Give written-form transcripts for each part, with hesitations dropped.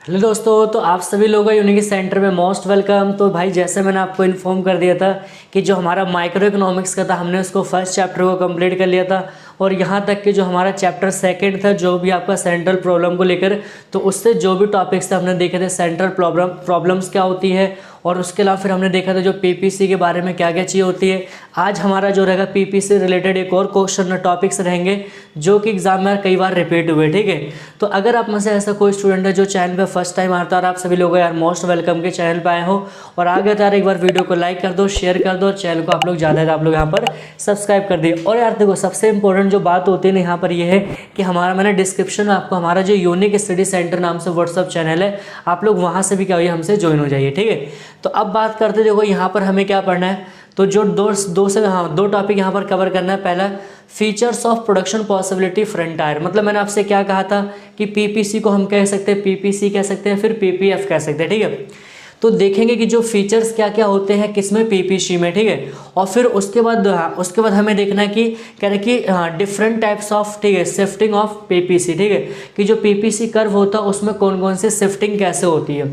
Hello दोस्तों, तो आप सभी लोगों का यूनिक सेंटर में मोस्ट वेलकम। तो भाई जैसे मैंने आपको इन्फॉर्म कर दिया था कि जो हमारा माइक्रो इकोनॉमिक्स का था हमने उसको फर्स्ट चैप्टर को कंप्लीट कर लिया था और यहाँ तक कि जो हमारा चैप्टर सेकंड था जो भी आपका सेंट्रल प्रॉब्लम को लेकर, तो उससे जो भी टॉपिक्स थे हमने देखे थे सेंट्रल प्रॉब्लम्स क्या होती है और उसके अलावा फिर हमने देखा था जो पीपीसी के बारे में क्या क्या चीज़ होती है। आज हमारा जो रहेगा पीपीसी रिलेटेड एक और क्वेश्चन टॉपिक्स रहेंगे जो कि एग्जाम में कई बार रिपीट हुए। ठीक है, तो अगर आप में से ऐसा कोई स्टूडेंट है जो चैनल पे फर्स्ट टाइम आता है और आप सभी लोग यार मोस्ट वेलकम के चैनल पे आए हो और आगे तो यार एक बार वीडियो को लाइक कर दो, शेयर कर दो और चैनल को आप लोग ज़्यादा आप लोग यहाँ पर सब्सक्राइब कर दिए। और यार देखो, सबसे इंपॉर्टेंट जो बात होती है ना यहाँ पर ये है कि हमारा मैंने डिस्क्रिप्शन में आपको हमारा जो यूनिक स्टडी सेंटर नाम से व्हाट्सअप चैनल है, आप लोग वहाँ से भी क्या हुई हमसे ज्वाइन हो जाइए। ठीक है, तो अब बात करते देखो यहाँ पर हमें क्या पढ़ना है। तो जो दो टॉपिक यहाँ पर कवर करना है। पहला, features of production possibility frontier, मतलब मैंने आपसे क्या कहा था कि पीपीसी को हम कह सकते हैं, पीपीसी कह सकते हैं, फिर पीपीएफ कह सकते हैं। ठीक है, तो देखेंगे कि जो फीचर्स क्या क्या होते हैं किसमें, पीपीसी में। ठीक है, और फिर उसके बाद हमें देखना है कि कह रहे कि डिफरेंट टाइप्स ऑफ, ठीक है, शिफ्टिंग ऑफ पीपीसी। ठीक है, कि जो पीपीसी कर्व होता है उसमें कौन कौन से शिफ्टिंग कैसे होती है।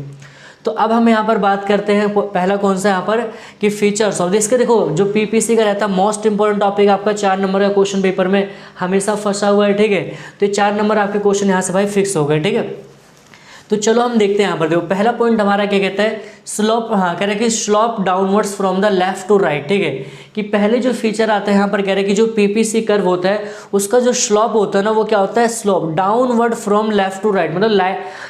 तो अब हम यहाँ पर बात करते हैं पहला कौन सा यहाँ पर कि फीचर्स ऑफ इसके। देखो जो पीपीसी का रहता है मोस्ट इंपॉर्टेंट टॉपिक आपका 4 नंबर का क्वेश्चन पेपर में हमेशा फंसा हुआ है। ठीक है, तो ये 4 नंबर आपके क्वेश्चन यहाँ से भाई फिक्स हो गए। ठीक है, तो चलो हम देखते हैं यहाँ पर। देखो पहला पॉइंट हमारा क्या कहता है, स्लोप, कह रहे हैं कि slope downwards from the left to right. ठीक है, कि पहले जो फीचर आता है यहाँ पर कह रहे हैं कि जो पीपीसी कर्व होता है उसका जो स्लोप होता है ना वो क्या होता है, slope downward from left to right, मतलब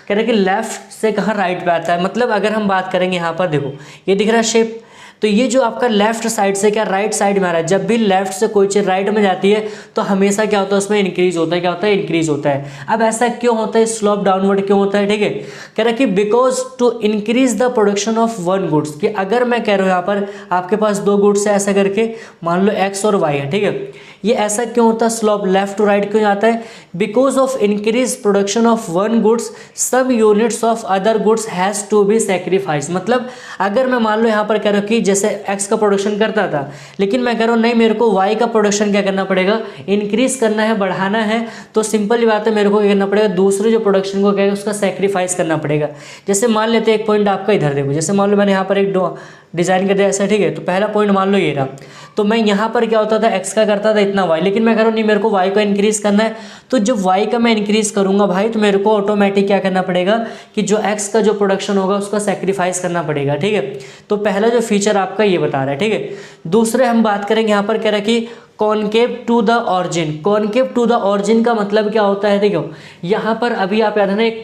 कह रहे हैं कि लेफ्ट से कहाँ राइट पे आता है। मतलब अगर हम बात करेंगे यहाँ पर देखो ये दिख रहा है शेप, तो ये जो आपका लेफ्ट साइड से क्या राइट साइड में आ रहा है, जब भी लेफ्ट से कोई चीज़ राइट में जाती है तो हमेशा क्या होता है उसमें इंक्रीज होता है। क्या होता है, इंक्रीज होता है। अब ऐसा क्यों होता है, स्लोप डाउनवर्ड क्यों होता है। ठीक है, कह रहा है कि because to increase the production of one goods, कि अगर मैं कह रहा हूँ यहाँ पर आपके पास 2 गुड्स है ऐसा करके, मान लो एक्स और वाई है। ठीक है, ये ऐसा क्यों होता है, स्लोप लेफ्ट टू राइट क्यों आता है, because of increase production of one goods some units of other goods has to be sacrifice. मतलब अगर मैं मान लो यहाँ पर कह रहा हूँ कि जैसे एक्स का प्रोडक्शन करता था लेकिन मैं कह रहा हूँ नहीं, मेरे को वाई का प्रोडक्शन क्या करना पड़ेगा, इंक्रीज करना है, बढ़ाना है, तो सिंपल ही बात है मेरे को क्या करना पड़ेगा, दूसरे जो प्रोडक्शन को क्या है उसका सेक्रीफाइस करना पड़ेगा। जैसे मान लेते हैं एक पॉइंट आपका इधर देखो, जैसे मान लो मैंने यहाँ पर एक डिजाइन कर दिया ऐसा। ठीक है, तो पहला पॉइंट मान लो ये रहा, तो मैं यहाँ पर क्या होता था एक्स का करता था इतना वाई, लेकिन मैं कह रहा हूँ नहीं मेरे को वाई का इंक्रीज करना है, तो जब वाई का मैं इंक्रीज करूंगा भाई तो मेरे को ऑटोमेटिक क्या करना पड़ेगा कि जो एक्स का जो प्रोडक्शन होगा उसका सेक्रीफाइस करना पड़ेगा। ठीक है, तो पहला जो फीचर आपका ये बता रहा है। ठीक है, दूसरे हम बात करेंगे यहाँ पर कह रहा है कि concave to the origin. Concave to the origin का मतलब क्या होता है, देखो यहाँ पर अभी आप याद है ना, एक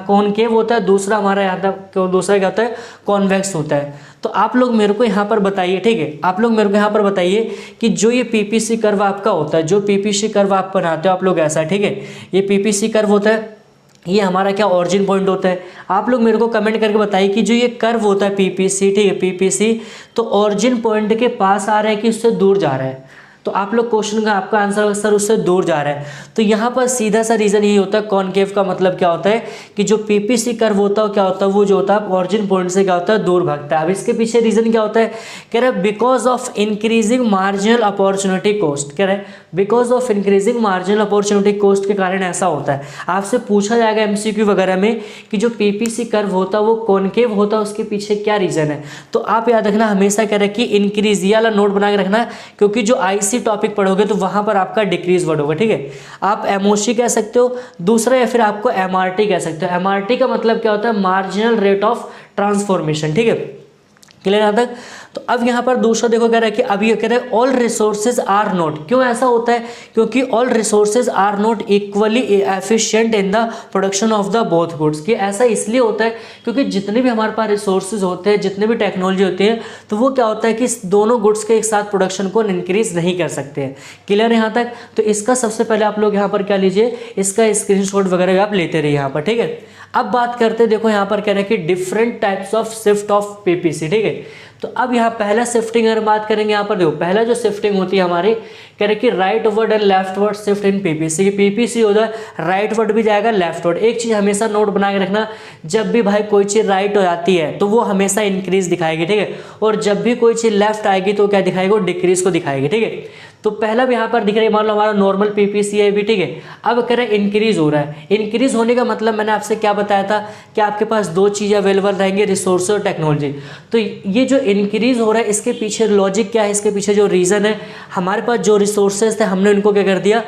कॉनकेव होता है, दूसरा हमारा यहाँ था, दूसरा क्या होता है, कॉन्वेक्स होता है। तो आप लोग मेरे को यहाँ पर बताइए, ठीक है, आप लोग मेरे को यहाँ पर बताइए कि जो ये पीपीसी कर्व आपका होता है, जो पीपीसी कर्व आप बनाते हो आप लोग ऐसा, ठीक है, ये पीपीसी कर्व होता है, ये हमारा क्या ऑरिजिन पॉइंट होता है। आप लोग मेरे को कमेंट करके बताइए कि जो ये कर्व होता है पीपीसी, ठीक है, पीपीसी तो ऑरिजिन पॉइंट के पास आ रहा है कि उससे दूर जा रहा है। तो आप लोग क्वेश्चन का आपका आंसर सर उससे दूर जा रहा है, तो यहाँ पर सीधा सा रीजन यही होता है। कॉनकेव का मतलब क्या होता है कि जो पीपीसी कर्व होता है क्या होता है, वो जो होता है ऑरिजिन पॉइंट से क्या होता है दूर भागता है। अब इसके पीछे रीजन क्या होता है, कह रहा है because of increasing marginal opportunity cost. कह रहा है because of increasing marginal opportunity cost के कारण ऐसा होता है। आपसे पूछा जाएगा एमसीक्यू वगैरह में कि जो पीपीसी कर्व होता है वो कॉनकेव होता है, उसके पीछे क्या रीजन है। तो आप याद रखना हमेशा कह रहे कि इंक्रीज, ये वाला नोट बना के रखना, क्योंकि जो आईसी टॉपिक पढ़ोगे तो वहां पर आपका डिक्रीज वर्ड होगा। ठीक है, आप एमओसी कह सकते हो दूसरा, या फिर आपको एमआरटी कह सकते हो। एमआरटी का मतलब क्या होता है, मार्जिनल रेट ऑफ ट्रांसफॉर्मेशन। ठीक है, क्लियर यहाँ तक। तो अब यहाँ पर दूसरा देखो कह रहा है कि अब ये कह रहा है ऑल रिसोर्सेज आर नॉट। क्यों ऐसा होता है, क्योंकि all resources are not equally efficient in the production of the both goods. कि ऐसा इसलिए होता है क्योंकि जितने भी हमारे पास रिसोर्सेज होते हैं, जितने भी टेक्नोलॉजी होती है, तो वो क्या होता है कि दोनों गुड्स के एक साथ प्रोडक्शन को इंक्रीज नहीं कर सकते हैं। क्लियर यहाँ तक। तो इसका सबसे पहले आप लोग यहाँ पर क्या लीजिए, इसका स्क्रीनशॉट वगैरह आप लेते रहिए यहाँ पर। ठीक है, अब बात करते हैं, देखो यहाँ पर कह रहे हैं कि different types of shift of PPC. ठीक है, तो अब यहाँ पहला शिफ्टिंग अगर बात करेंगे, यहाँ पर देखो पहला जो शिफ्टिंग होती है हमारी, कह रहे कि right word and left word shift in PPC. PPC होता है राइट वर्ड भी जाएगा लेफ्ट वर्ड। एक चीज़ हमेशा नोट बना के रखना, जब भी भाई कोई चीज़ राइट हो जाती है तो वो हमेशा इंक्रीज दिखाएगी, ठीक है, और जब भी कोई चीज़ लेफ्ट आएगी तो क्या दिखाएगी, वो डिक्रीज को दिखाएगी, ठीक है। तो पहला भी यहाँ पर दिख रहा है, मान लो हमारा नॉर्मल पीपीसी है भी, ठीक है। अब कह रहे हैं इंक्रीज हो रहा है। इंक्रीज होने का मतलब मैंने आपसे क्या बताया था कि आपके पास दो चीज़ें अवेलेबल रहेंगी, रिसोर्स और टेक्नोलॉजी। तो ये जो इंक्रीज हो रहा है इसके पीछे लॉजिक क्या है, इसके पीछे जो रीज़न है, हमारे पास जो रिसोर्सेज थे हमने उनको क्या कर दिया,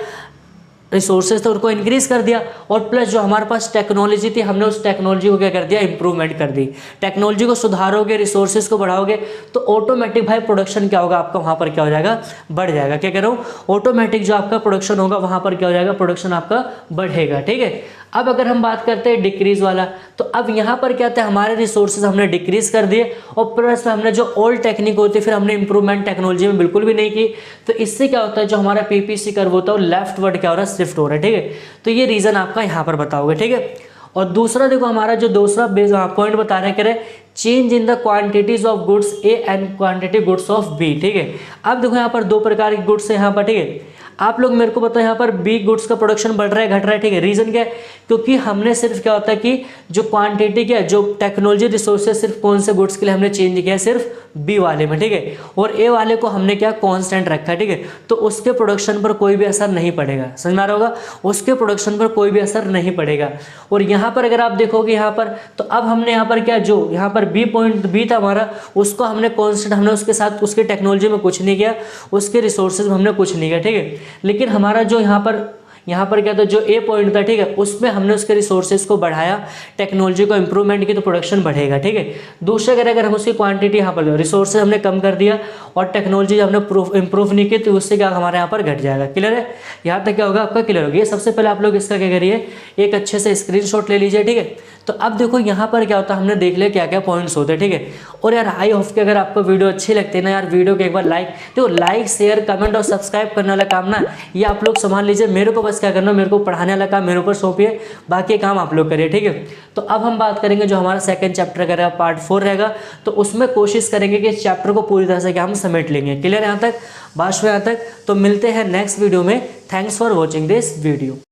रिसोर्सेज थे उनको इंक्रीज कर दिया, और प्लस जो हमारे पास टेक्नोलॉजी थी हमने उस टेक्नोलॉजी को क्या कर दिया, इंप्रूवमेंट कर दी। टेक्नोलॉजी को सुधारोगे, रिसोर्सेज को बढ़ाओगे तो ऑटोमेटिक भाई प्रोडक्शन क्या होगा आपका, वहाँ पर क्या हो जाएगा, बढ़ जाएगा। क्या कह रहा हूँ, ऑटोमेटिक जो आपका प्रोडक्शन होगा वहाँ पर क्या हो जाएगा, प्रोडक्शन आपका बढ़ेगा, ठीक है। अब अगर हम बात करते हैं डिक्रीज वाला, तो अब यहाँ पर क्या था, हमारे रिसोर्सेज हमने डिक्रीज कर दिए और प्लस में हमने जो ओल्ड टेक्निक होती है फिर हमने इंप्रूवमेंट टेक्नोलॉजी में बिल्कुल भी नहीं की। तो इससे क्या होता है, जो हमारा पीपीसी कर्व होता है वो लेफ्ट वर्ड क्या हो रहा है, शिफ्ट हो रहा है, ठीक है। तो ये रीज़न आपका यहाँ पर बताओगे, ठीक है। और दूसरा देखो हमारा जो दूसरा पॉइंट बता रहे हैं, कह रहे change in the quantities of goods A and quantity goods of B, ठीक है। अब देखो यहाँ पर दो प्रकार के गुड्स है यहाँ पर, ठीक है। आप लोग मेरे को बताओ यहाँ पर बी गुड्स का प्रोडक्शन बढ़ रहा है घट रहा है, ठीक है। रीजन क्या है, क्योंकि हमने सिर्फ क्या होता है कि जो क्वांटिटी क्या है, जो टेक्नोलॉजी रिसोर्सेज सिर्फ कौन से गुड्स के लिए हमने चेंज किया है, सिर्फ बी वाले में, ठीक है, और ए वाले को हमने क्या कांस्टेंट रखा है, ठीक है। तो उसके प्रोडक्शन पर कोई भी असर नहीं पड़ेगा, समझ में आ रहा होगा, उसके प्रोडक्शन पर कोई भी असर नहीं पड़ेगा। और यहाँ पर अगर आप देखोगे यहाँ पर, तो अब हमने यहाँ पर क्या, जो यहाँ पर बी पॉइंट बी था हमारा, उसको हमने कांस्टेंट, हमने उसके साथ उसके टेक्नोलॉजी में कुछ नहीं किया, उसके रिसोर्सेज में हमने कुछ नहीं किया, ठीक है। लेकिन हमारा जो यहाँ पर क्या था, जो ए पॉइंट था, ठीक है, उसमें हमने उसके रिसोर्सेज को बढ़ाया, टेक्नोलॉजी को इंप्रूवमेंट की, तो प्रोडक्शन बढ़ेगा, ठीक है। दूसरे अगर हम उसकी क्वांटिटी यहाँ पर रिसोर्सेज हमने कम कर दिया और टेक्नोलॉजी हमने इंप्रूव नहीं की, तो उससे क्या हमारे यहाँ पर घट जाएगा। क्लियर है, यहाँ तक क्या होगा आपका क्लियर होगा। ये सबसे पहले आप लोग इसका क्या करिए, एक अच्छे से स्क्रीनशॉट ले लीजिए, ठीक है। तो अब देखो यहाँ पर क्या होता है, हमने देख लिया क्या क्या पॉइंट्स होते हैं, ठीक है। और यार आई होप कि अगर आपको वीडियो अच्छी लगती है ना यार, वीडियो को एक बार लाइक शेयर कमेंट और सब्सक्राइब करने वाला काम ना ये आप लोग संभाल लीजिए। मेरे को बस क्या करना, मेरे को पढ़ाने वाला काम मेरे ऊपर सौंपिए, बाकी काम आप लोग करिए, ठीक है। तो अब हम बात करेंगे जो हमारा सेकंड चैप्टर का रहेगा, पार्ट 4 रहेगा, तो उसमें कोशिश करेंगे कि इस चैप्टर को पूरी तरह से क्या हम समेट लेंगे। क्लियर यहाँ तक, बात यहाँ तक। तो मिलते हैं नेक्स्ट वीडियो में। Thanks for watching this video.